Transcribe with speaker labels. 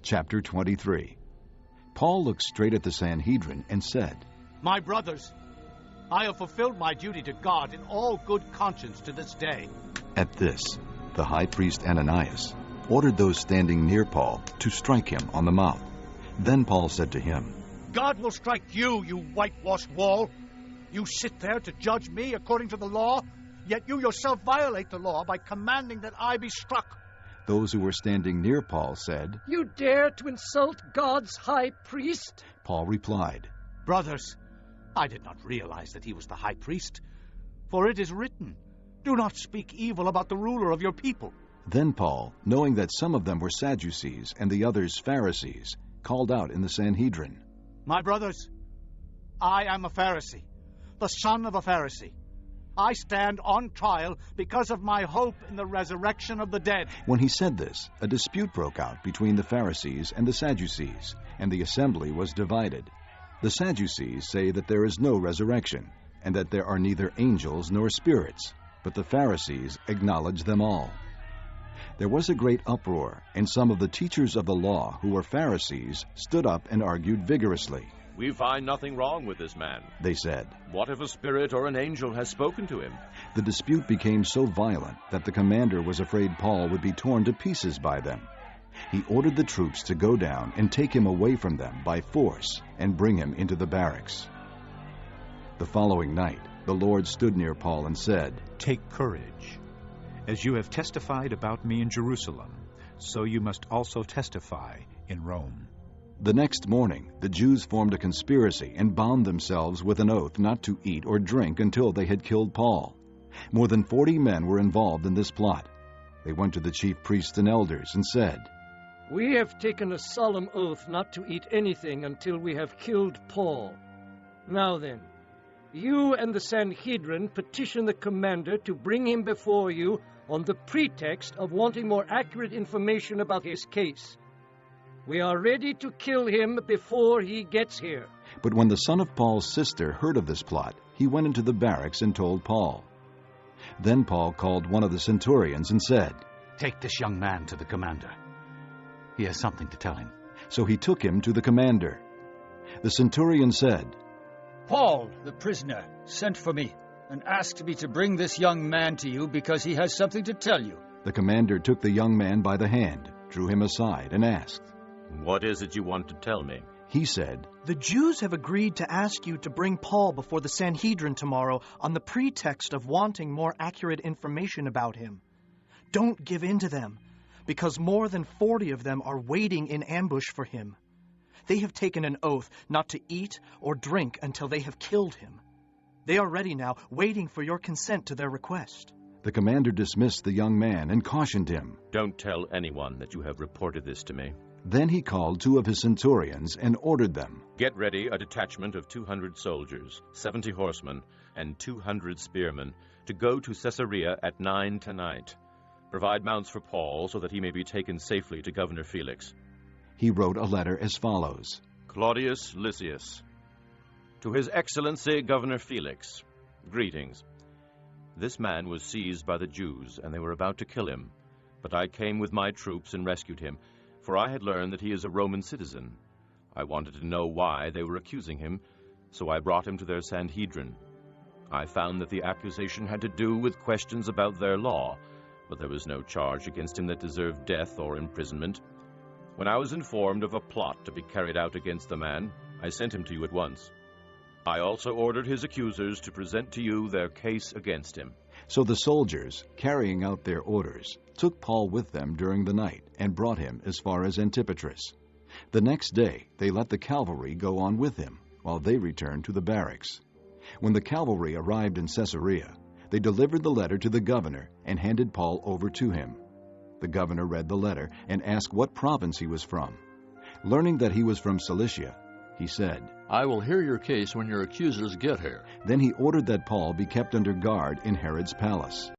Speaker 1: Chapter 23. Paul looked straight at the Sanhedrin and said,
Speaker 2: My brothers, I have fulfilled my duty to God in all good conscience to this day.
Speaker 1: At this, the high priest Ananias ordered those standing near Paul to strike him on the mouth. Then Paul said to him,
Speaker 2: God will strike you, you whitewashed wall. You sit there to judge me according to the law, yet you yourself violate the law by commanding that I be struck.
Speaker 1: Those who were standing near Paul said,
Speaker 3: You dare to insult God's high priest?
Speaker 1: Paul replied,
Speaker 2: Brothers, I did not realize that he was the high priest, for it is written, Do not speak evil about the ruler of your people.
Speaker 1: Then Paul, knowing that some of them were Sadducees and the others Pharisees, called out in the Sanhedrin,
Speaker 2: My brothers, I am a Pharisee, the son of a Pharisee. I stand on trial because of my hope in the resurrection of the dead.
Speaker 1: When he said this, a dispute broke out between the Pharisees and the Sadducees, and the assembly was divided. The Sadducees say that there is no resurrection, and that there are neither angels nor spirits, but the Pharisees acknowledge them all. There was a great uproar, and some of the teachers of the law, who were Pharisees, stood up and argued vigorously.
Speaker 4: We find nothing wrong with this man,
Speaker 1: they said.
Speaker 4: What if a spirit or an angel has spoken to him?
Speaker 1: The dispute became so violent that the commander was afraid Paul would be torn to pieces by them. He ordered the troops to go down and take him away from them by force and bring him into the barracks. The following night, the Lord stood near Paul and said,
Speaker 5: Take courage. As you have testified about me in Jerusalem, so you must also testify in Rome.
Speaker 1: The next morning, the Jews formed a conspiracy and bound themselves with an oath not to eat or drink until they had killed Paul. More than 40 men were involved in this plot. They went to the chief priests and elders and said,
Speaker 3: We have taken a solemn oath not to eat anything until we have killed Paul. Now then, you and the Sanhedrin petition the commander to bring him before you on the pretext of wanting more accurate information about his case. We are ready to kill him before he gets here.
Speaker 1: But when the son of Paul's sister heard of this plot, he went into the barracks and told Paul. Then Paul called one of the centurions and said,
Speaker 2: Take this young man to the commander. He has something to tell him.
Speaker 1: So he took him to the commander. The centurion said,
Speaker 6: Paul, the prisoner, sent for me and asked me to bring this young man to you because he has something to tell you.
Speaker 1: The commander took the young man by the hand, drew him aside, and asked,
Speaker 4: What is it you want to tell me?
Speaker 1: He said,
Speaker 7: The Jews have agreed to ask you to bring Paul before the Sanhedrin tomorrow on the pretext of wanting more accurate information about him. Don't give in to them, because more than 40 of them are waiting in ambush for him. They have taken an oath not to eat or drink until they have killed him. They are ready now, waiting for your consent to their request.
Speaker 1: The commander dismissed the young man and cautioned him.
Speaker 4: Don't tell anyone that you have reported this to me.
Speaker 1: Then he called 2 of his centurions and ordered them,
Speaker 4: Get ready a detachment of 200 soldiers, 70 horsemen, and 200 spearmen to go to Caesarea at 9 tonight. Provide mounts for Paul so that he may be taken safely to Governor Felix.
Speaker 1: He wrote a letter as follows.
Speaker 4: Claudius Lysias. To His Excellency Governor Felix, greetings. This man was seized by the Jews, and they were about to kill him. But I came with my troops and rescued him, for I had learned that he is a Roman citizen. I wanted to know why they were accusing him, so I brought him to their Sanhedrin. I found that the accusation had to do with questions about their law, but there was no charge against him that deserved death or imprisonment. When I was informed of a plot to be carried out against the man, I sent him to you at once. I also ordered his accusers to present to you their case against him.
Speaker 1: So the soldiers, carrying out their orders, took Paul with them during the night and brought him as far as Antipatris. The next day they let the cavalry go on with him, while they returned to the barracks. When the cavalry arrived in Caesarea, they delivered the letter to the governor and handed Paul over to him. The governor read the letter and asked what province he was from. Learning that he was from Cilicia, he said,
Speaker 8: I will hear your case when your accusers get here.
Speaker 1: Then he ordered that Paul be kept under guard in Herod's palace.